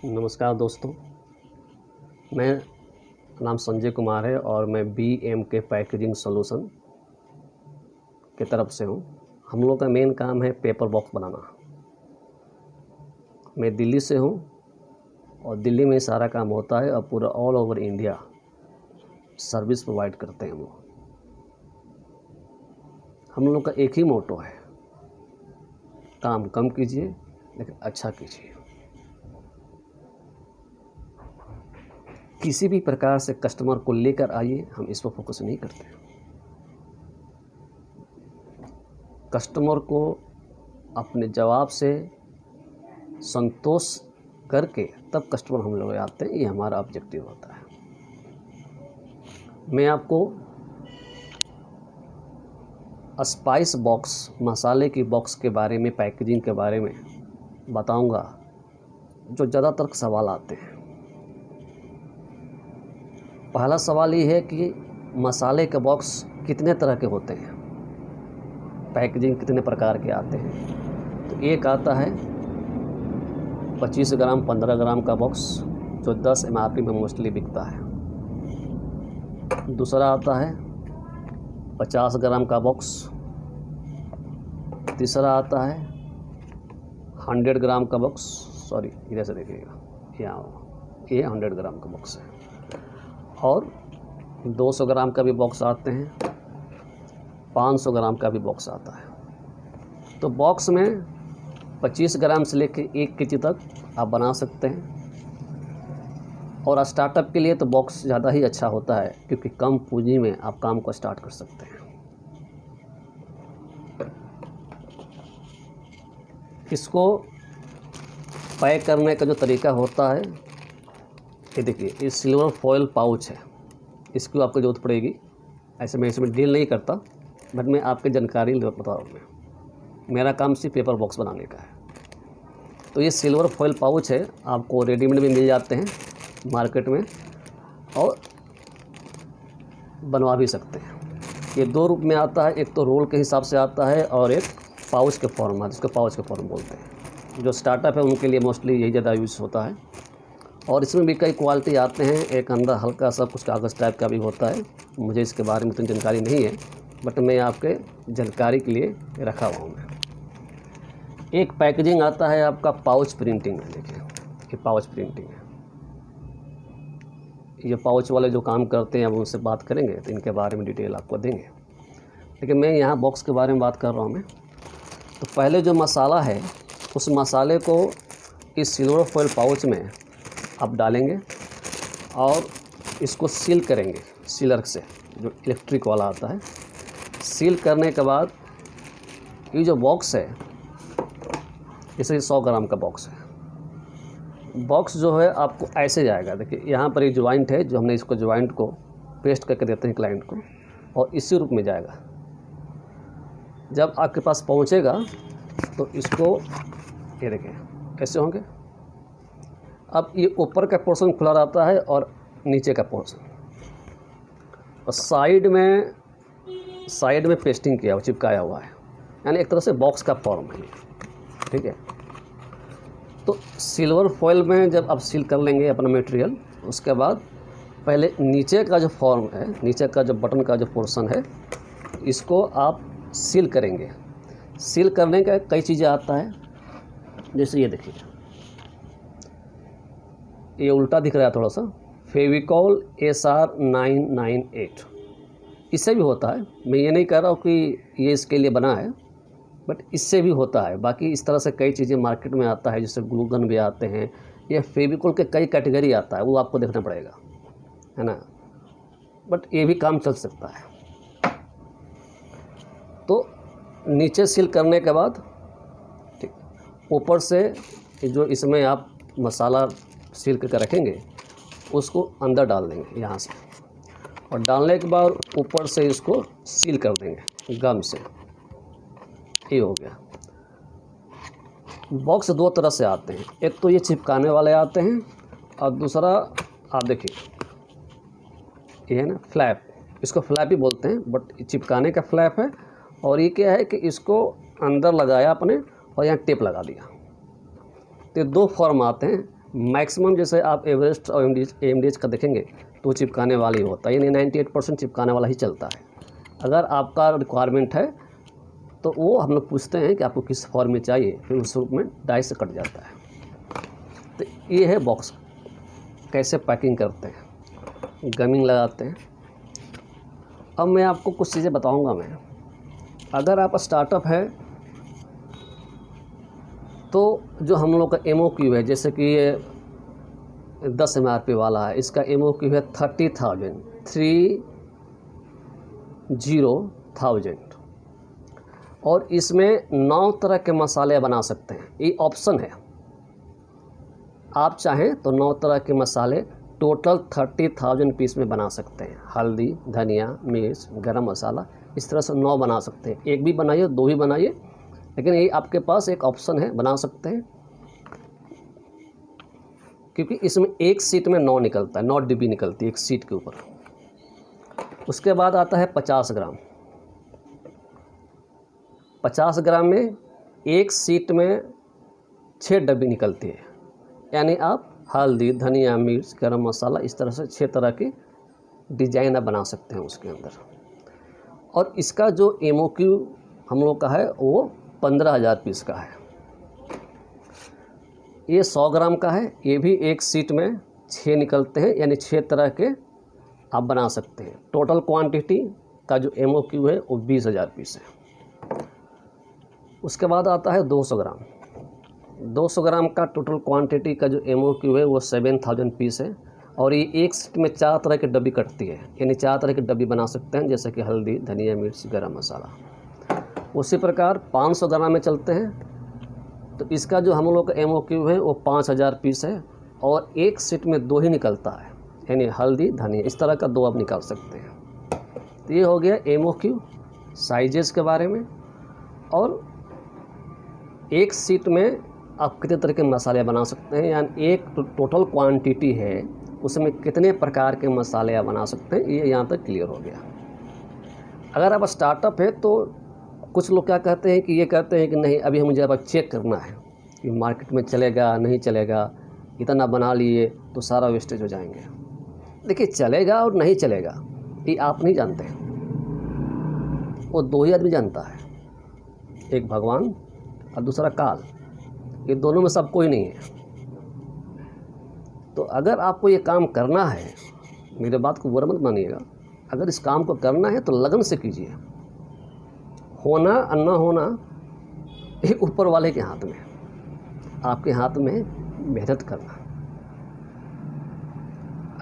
नमस्कार दोस्तों, मैं नाम संजय कुमार है और मैं BMK पैकेजिंग सॉल्यूशन की तरफ से हूँ। हम लोग का मेन काम है पेपर बॉक्स बनाना। मैं दिल्ली से हूँ और दिल्ली में सारा काम होता है और पूरा all over India service provide करते हैं हम लोग का एक ही मोटो है, काम कम कीजिए लेकिन अच्छा कीजिए। किसी भी प्रकार से कस्टमर को लेकर आइए, हम इस पर फोकस नहीं करते। कस्टमर को अपने जवाब से संतोष करके तब कस्टमर हम लोग आते हैं, ये हमारा ऑब्जेक्टिव होता है। मैं आपको स्पाइस बॉक्स, मसाले की बॉक्स के बारे में, पैकेजिंग के बारे में बताऊंगा जो ज़्यादातर सवाल आते हैं। पहला सवाल ये है कि मसाले के बॉक्स कितने तरह के होते हैं, पैकेजिंग कितने प्रकार के आते हैं। तो एक आता है 25 ग्राम 15 ग्राम का बॉक्स जो 10 MRP में मोस्टली बिकता है। दूसरा आता है 50 ग्राम का बॉक्स। तीसरा आता है 100 ग्राम का बॉक्स, सॉरी इधर से देखिएगा, ये 100 ग्राम का बॉक्स है। और 200 ग्राम का भी बॉक्स आते हैं, 500 ग्राम का भी बॉक्स आता है। तो बॉक्स में 25 ग्राम से लेकर 1 kg तक आप बना सकते हैं। और स्टार्टअप के लिए तो बॉक्स ज़्यादा ही अच्छा होता है क्योंकि कम पूंजी में आप काम को स्टार्ट कर सकते हैं। इसको पैक करने का जो तरीका होता है, ये देखिए, ये सिल्वर फॉयल पाउच है, इसकी आपको ज़रूरत पड़ेगी। ऐसे मैं इसमें डील नहीं करता, बट मैं आपकी जानकारी बता रहा हूँ। मेरा काम सिर्फ पेपर बॉक्स बनाने का है। तो ये सिल्वर फॉयल पाउच है, आपको रेडीमेड में मिल जाते हैं मार्केट में और बनवा भी सकते हैं। ये 2 रूप में आता है, एक तो रोल के हिसाब से आता है और एक पाउच के फॉर्म है, जिसको पाउच के फॉर्म बोलते हैं। जो स्टार्टअप है उनके लिए मोस्टली यही ज़्यादा यूज़ होता है। और इसमें भी कई क्वालिटी आते हैं, एक अंदर हल्का सा कुछ कागज़ टाइप का भी होता है। मुझे इसके बारे में तो जानकारी नहीं है, बट मैं आपके जानकारी के लिए रखा हुआ हूँ। एक पैकेजिंग आता है आपका पाउच प्रिंटिंग है। देखिए, ये पाउच प्रिंटिंग है। ये पाउच वाले जो काम करते हैं, अब उनसे बात करेंगे तो इनके बारे में डिटेल आपको देंगे, लेकिन मैं यहाँ बॉक्स के बारे में बात कर रहा हूँ। मैं तो पहले जो मसाला है, उस मसाले को इस सिल्वर फॉयल पाउच में आप डालेंगे और इसको सील करेंगे सीलर से, जो इलेक्ट्रिक वाला आता है। सील करने के बाद ये जो बॉक्स है, जैसे 100 ग्राम का बॉक्स है, बॉक्स जो है आपको ऐसे जाएगा। देखिए, यहाँ पर एक ज्वाइंट है, जो हमने इसको ज्वाइंट को पेस्ट करके देते हैं क्लाइंट को, और इसी रूप में जाएगा। जब आपके पास पहुँचेगा तो इसको, ये देखिए कैसे होंगे। अब ये ऊपर का पोर्शन खुला रहता है और नीचे का पोर्शन, और साइड में पेस्टिंग किया हुआ, चिपकाया हुआ है, यानी एक तरह से बॉक्स का फॉर्म है। ठीक है। तो सिल्वर फॉयल में जब आप सील कर लेंगे अपना मटेरियल, उसके बाद पहले नीचे का जो फॉर्म है, नीचे का जो बटन का जो पोर्शन है, इसको आप सील करेंगे। सील करने का कई चीज़ें आता है, जैसे ये देखिए, ये उल्टा दिख रहा है थोड़ा सा, फेविकॉल SR 998, इससे भी होता है। मैं ये नहीं कह रहा हूँ कि ये इसके लिए बना है, बट इससे भी होता है। बाकी इस तरह से कई चीज़ें मार्केट में आता है, जैसे ग्लू गन भी आते हैं, या फेविकॉल के कई कैटेगरी आता है, वो आपको देखना पड़ेगा, है ना। बट ये भी काम चल सकता है। तो नीचे सील करने के बाद, ठीक, ऊपर से जो इसमें आप मसाला सील करके रखेंगे, उसको अंदर डाल देंगे यहाँ से, और डालने के बाद ऊपर से इसको सील कर देंगे गम से। ये हो गया। बॉक्स 2 तरह से आते हैं, एक तो ये चिपकाने वाले आते हैं, और दूसरा आप देखिए, ये है ना फ्लैप, इसको फ्लैप ही बोलते हैं, बट चिपकाने का फ्लैप है। और ये क्या है कि इसको अंदर लगाया आपने और यहाँ टेप लगा दिया। तो 2 फॉर्म आते हैं, मैक्सिमम जैसे आप एवरेस्ट और एमडीएच का देखेंगे तो चिपकाने वाला ही होता है, यानी 98% चिपकाने वाला ही चलता है। अगर आपका रिक्वायरमेंट है तो वो हम लोग पूछते हैं कि आपको किस फॉर्म में चाहिए, फिर उस रूप में डाई से कट जाता है। तो ये है बॉक्स, कैसे पैकिंग करते हैं, गमिंग लगाते हैं। अब मैं आपको कुछ चीज़ें बताऊंगा। मैं अगर आप स्टार्टअप है तो जो हम लोग का MOQ है, जैसे कि ये 10 MRP वाला है, इसका MOQ है 30,000 और इसमें 9 तरह के मसाले बना सकते हैं। ये ऑप्शन है, आप चाहें तो 9 तरह के मसाले टोटल 30,000 पीस में बना सकते हैं। हल्दी, धनिया, मिर्च, गरम मसाला, इस तरह से 9 बना सकते हैं। एक भी बनाइए, 2 ही बनाइए, लेकिन ये आपके पास एक ऑप्शन है, बना सकते हैं। क्योंकि इसमें एक सीट में 9 निकलता है, 9 डिब्बी निकलती है एक सीट के ऊपर। उसके बाद आता है 50 ग्राम। 50 ग्राम में एक सीट में 6 डब्बी निकलती है, यानी आप हल्दी, धनिया, मिर्च, गरम मसाला, इस तरह से 6 तरह की डिजाइन आप बना सकते हैं उसके अंदर। और इसका जो MOQ हम लोग का है वो 15,000 पीस का है। ये 100 ग्राम का है, ये भी एक सीट में 6 निकलते हैं, यानी 6 तरह के आप बना सकते हैं। टोटल क्वांटिटी का जो MOQ है वो 20,000 पीस है। उसके बाद आता है 200 ग्राम। 200 ग्राम का टोटल क्वांटिटी का जो MOQ है वो 7,000 पीस है, और ये एक सीट में 4 तरह की डब्बी कटती है, यानी 4 तरह की डब्बी बना सकते हैं, जैसे कि हल्दी, धनिया, मिर्च, गरम मसाला। उसी प्रकार 500 ग्राम में चलते हैं, तो इसका जो हम लोग का MOQ है वो 5,000 पीस है, और एक सीट में 2 ही निकलता है, यानी हल्दी, धनिया, इस तरह का 2 आप निकाल सकते हैं। तो ये हो गया MOQ साइजेस के बारे में, और एक सीट में आप कितने तरह के मसाले बना सकते हैं, यानी एक टोटल क्वांटिटी है उसमें कितने प्रकार के मसाले आप बना सकते हैं, ये यहाँ तक क्लियर हो गया। अगर आप स्टार्टअप है तो कुछ लोग क्या कहते हैं कि ये कहते हैं कि नहीं, अभी मुझे अब चेक करना है कि मार्केट में चलेगा नहीं चलेगा, इतना बना लिए तो सारा वेस्टेज हो जाएंगे। देखिए, चलेगा और नहीं चलेगा ये आप नहीं जानते, वो 2 ही आदमी जानता है, एक भगवान और दूसरा काल। ये दोनों में सब कोई नहीं है। तो अगर आपको ये काम करना है, मेरे बात को बुरा मत मानिएगा, अगर इस काम को करना है तो लगन से कीजिए। होना और ना होना ये ऊपर वाले के हाथ में, आपके हाथ में मेहनत करना।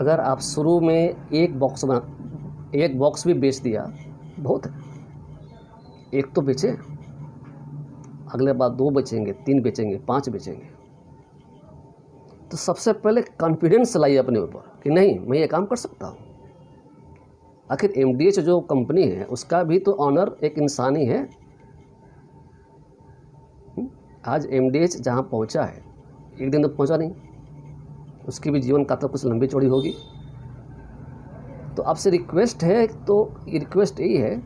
अगर आप शुरू में एक बॉक्स भी बेच दिया बहुत है, एक तो बेचे, अगले बार 2 बेचेंगे, 3 बेचेंगे, 5 बेचेंगे। तो सबसे पहले कॉन्फिडेंस लाइए अपने ऊपर कि नहीं, मैं ये काम कर सकता हूँ। आखिर MDH जो कंपनी है उसका भी तो ऑनर एक इंसान ही है। आज MDH जहाँ पहुँचा है, एक दिन तो पहुँचा नहीं, उसकी भी जीवन गाथा कुछ लंबी चौड़ी होगी। तो आपसे रिक्वेस्ट है, तो रिक्वेस्ट यही है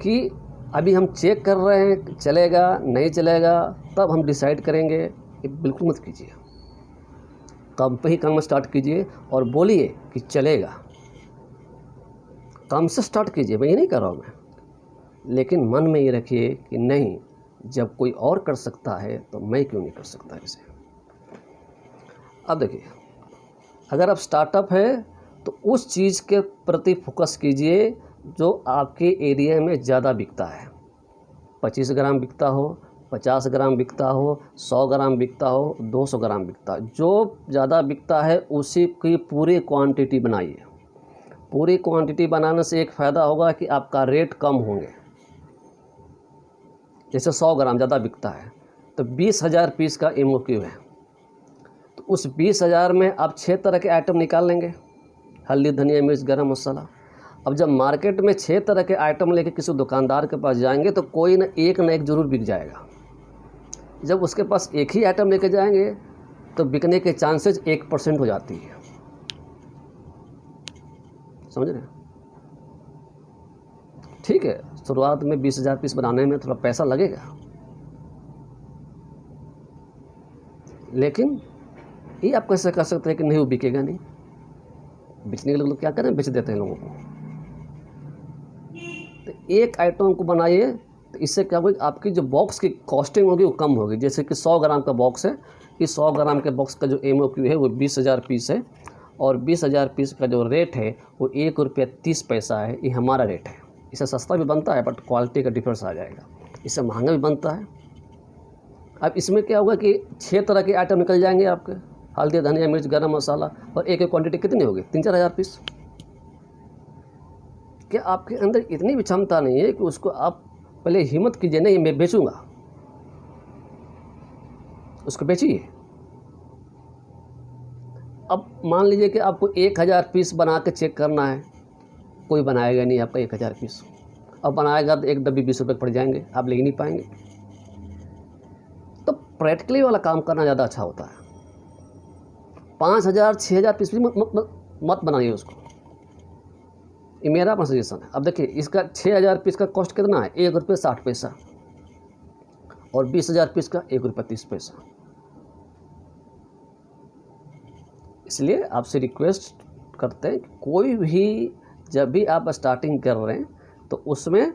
कि अभी हम चेक कर रहे हैं, चलेगा नहीं चलेगा तब हम डिसाइड करेंगे। ये बिल्कुल मत कीजिए, काम पे ही काम स्टार्ट कीजिए और बोलिए कि चलेगा। काम से स्टार्ट कीजिए, मैं ये नहीं कर रहा हूँ मैं, लेकिन मन में ये रखिए कि नहीं, जब कोई और कर सकता है तो मैं क्यों नहीं कर सकता इसे। अब देखिए, अगर आप स्टार्टअप है तो उस चीज़ के प्रति फोकस कीजिए जो आपके एरिया में ज़्यादा बिकता है। 25 ग्राम बिकता हो, 50 ग्राम बिकता हो, 100 ग्राम बिकता हो, 200 ग्राम बिकता हो, जो ज़्यादा बिकता है उसी की पूरी क्वांटिटी बनाइए। पूरी क्वांटिटी बनाने से एक फ़ायदा होगा कि आपका रेट कम होंगे। जैसे 100 ग्राम ज़्यादा बिकता है तो 20,000 पीस का MOQ है, तो उस 20,000 में आप 6 तरह के आइटम निकाल लेंगे, हल्दी, धनिया, मिर्च, गरम मसाला। अब जब मार्केट में 6 तरह के आइटम लेके किसी दुकानदार के पास जाएंगे तो कोई ना एक ज़रूर बिक जाएगा। जब उसके पास एक ही आइटम लेके जाएंगे तो बिकने के चांसेस 1% हो जाती है। समझ रहे हैं? ठीक है, शुरुआत में 20,000 पीस बनाने में थोड़ा पैसा लगेगा, लेकिन ये आप कैसे कर सकते हैं कि नहीं वो बिकेगा नहीं? बेचने के लिए लोग क्या करें, बेच देते हैं लोगों को। तो एक आइटम को बनाइए तो इससे क्या होगा, आपकी जो बॉक्स की कॉस्टिंग होगी वो कम होगी। जैसे कि 100 ग्राम का बॉक्स है, इस 100 ग्राम के बॉक्स का जो MOQ है वो 20,000 पीस है, और 20,000 पीस का जो रेट है वो ₹1.30 है। ये हमारा रेट है। इससे सस्ता भी बनता है बट क्वालिटी का डिफरेंस आ जाएगा, इससे महंगा भी बनता है। अब इसमें क्या होगा कि 6 तरह के आइटम निकल जाएंगे आपके, हल्दी, धनिया, मिर्च, गरम मसाला, और एक क्वांटिटी कितनी होगी, 3-4 हज़ार पीस। क्या आपके अंदर इतनी भी क्षमता नहीं है कि उसको आप पहले हिम्मत कीजिए, नहीं मैं बेचूंगा, उसको बेचिए। अब मान लीजिए कि आपको 1000 पीस बना के चेक करना है, कोई बनाएगा नहीं आपका 1000 पीस। अब बनाएगा तो एक डब्बी 20 रुपये पड़ जाएंगे, आप ले ही नहीं पाएंगे। तो प्रैक्टिकली वाला काम करना ज़्यादा अच्छा होता है। 5000 6000 पीस भी मत बनाइए उसको, ये मेरा अपना सजेशन है। अब देखिए इसका 6000 पीस का कॉस्ट कितना है, ₹1.60, और 20,000 पीस का ₹1.30। इसलिए आपसे रिक्वेस्ट करते हैं कि कोई भी जब भी आप स्टार्टिंग कर रहे हैं तो उसमें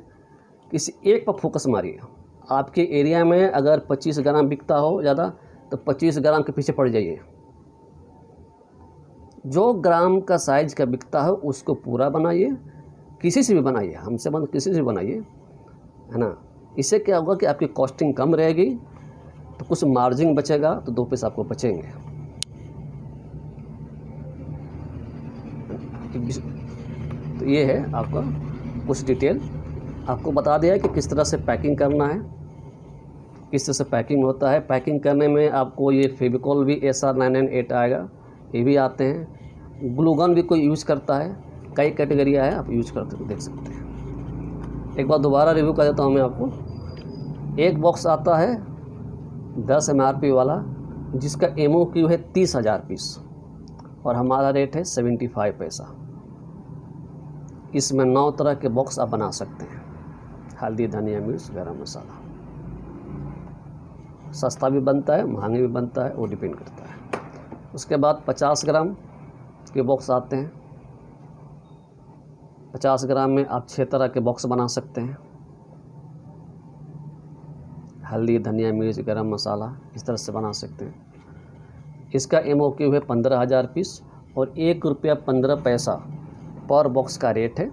किसी एक पर फोकस मारिए। आपके एरिया में अगर 25 ग्राम बिकता हो ज़्यादा तो 25 ग्राम के पीछे पड़ जाइए। जो ग्राम का साइज़ का बिकता है उसको पूरा बनाइए, किसी से भी बनाइए, हमसे बंद किसी से भी बनाइए, है ना। इससे क्या होगा कि आपकी कॉस्टिंग कम रहेगी, तो कुछ मार्जिन बचेगा, तो 2 पैसे आपको बचेंगे। तो ये है आपका कुछ डिटेल, आपको बता दिया कि किस तरह से पैकिंग करना है, किस तरह से पैकिंग होता है। पैकिंग करने में आपको ये फेविकॉल भी SR998 आएगा, ये भी आते हैं। ग्लू गन भी कोई यूज़ करता है, कई कैटेगरियाँ है, आप यूज करके देख सकते हैं। एक बार दोबारा रिव्यू कर देता हूँ मैं आपको। एक बॉक्स आता है 10 MRP वाला, जिसका MOQ है 30,000 पीस, और हमारा रेट है 75 पैसा। इसमें 9 तरह के बॉक्स आप बना सकते हैं, हल्दी, धनिया, मिर्च, गरम मसाला। सस्ता भी बनता है, महंगा भी बनता है, वो डिपेंड करता है। उसके बाद 50 ग्राम के बॉक्स आते हैं। 50 ग्राम में आप 6 तरह के बॉक्स बना सकते हैं, हल्दी, धनिया, मिर्च, गरम मसाला, इस तरह से बना सकते हैं। इसका MOQ है 15,000 पीस, और ₹1.15 पर बॉक्स का रेट है।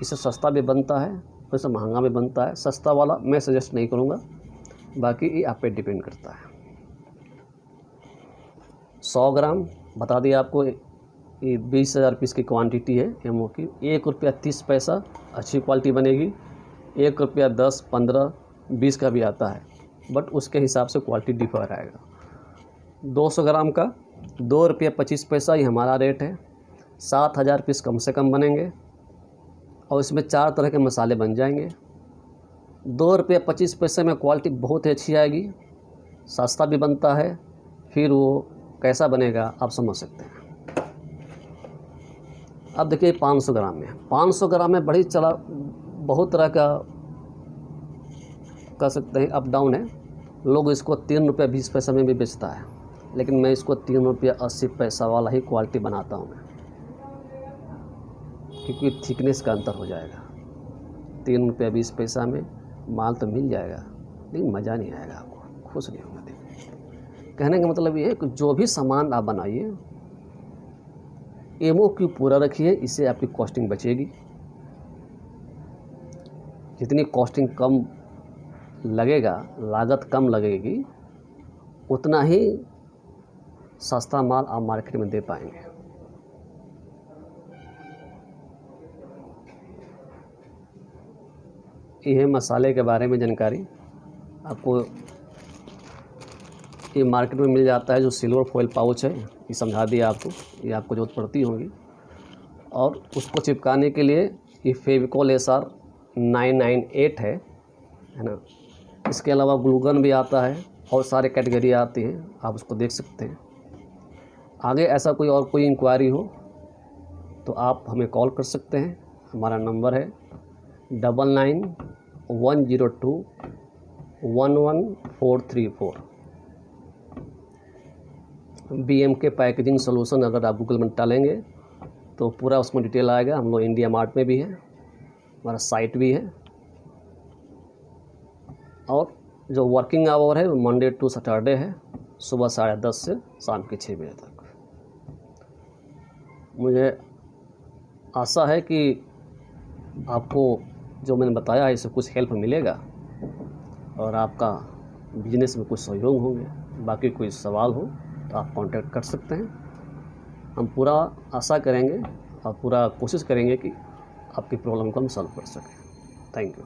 इससे सस्ता भी बनता है, वैसे महंगा भी बनता है। सस्ता वाला मैं सजेस्ट नहीं करूँगा, बाकी ये आप पे डिपेंड करता है। 100 ग्राम बता दिया आपको, ये 20,000 पीस की क्वांटिटी है। MOQ ₹1.30 अच्छी क्वालिटी बनेगी। ₹1, 10, 15, 20 का भी आता है, बट उसके हिसाब से क्वालिटी डिफर आएगा। 200 ग्राम का ₹2.25 ही हमारा रेट है। 7,000 पीस कम से कम बनेंगे, और इसमें 4 तरह के मसाले बन जाएंगे। ₹2.25 में क्वालिटी बहुत ही अच्छी आएगी, सस्ता भी बनता है। फिर वो कैसा बनेगा आप समझ सकते हैं। अब देखिए 500 ग्राम में, 500 ग्राम में बड़ी चला बहुत तरह का कह सकते हैं अप डाउन है। लोग इसको ₹3.20 में भी बेचता है, लेकिन मैं इसको ₹3.80 वाला ही क्वालिटी बनाता हूँ मैं, क्योंकि थिकनेस का अंतर हो जाएगा। ₹3.20 में माल तो मिल जाएगा, लेकिन मज़ा नहीं आएगा, आपको खुश नहीं होगा। कहने का मतलब ये है कि जो भी सामान आप बनाइए MOQ पूरा रखिए, इससे आपकी कॉस्टिंग बचेगी। जितनी कॉस्टिंग कम लगेगा, लागत कम लगेगी, उतना ही सस्ता माल आप मार्केट में दे पाएंगे। ये है मसाले के बारे में जानकारी। आपको ये मार्केट में मिल जाता है, जो सिल्वर फॉइल पाउच है, ये समझा दिया आपको, ये आपको ज़रूरत पड़ती होगी। और उसको चिपकाने के लिए ये फेविकॉल SR998 है ना। इसके अलावा ग्लूगन भी आता है, और सारे कैटेगरी आती हैं, आप उसको देख सकते हैं। आगे ऐसा कोई इंक्वायरी हो तो आप हमें कॉल कर सकते हैं। हमारा नंबर है 9910211434। BMK पैकेजिंग सोल्यूशन अगर आप गूगल में डालेंगे तो पूरा उसमें डिटेल आएगा। हम लोग इंडिया मार्ट में भी है, हमारा साइट भी है, और जो वर्किंग आवर है वो मंडे टू सैटरडे है, सुबह 10:30 से शाम के 6 बजे तक। मुझे आशा है कि आपको जो मैंने बताया है इससे कुछ हेल्प मिलेगा और आपका बिजनेस में कुछ सहयोग होंगे। बाकी कोई सवाल हो तो आप कांटेक्ट कर सकते हैं। हम पूरा आशा करेंगे और पूरा कोशिश करेंगे कि आपकी प्रॉब्लम को हम सॉल्व कर सकें। Thank you.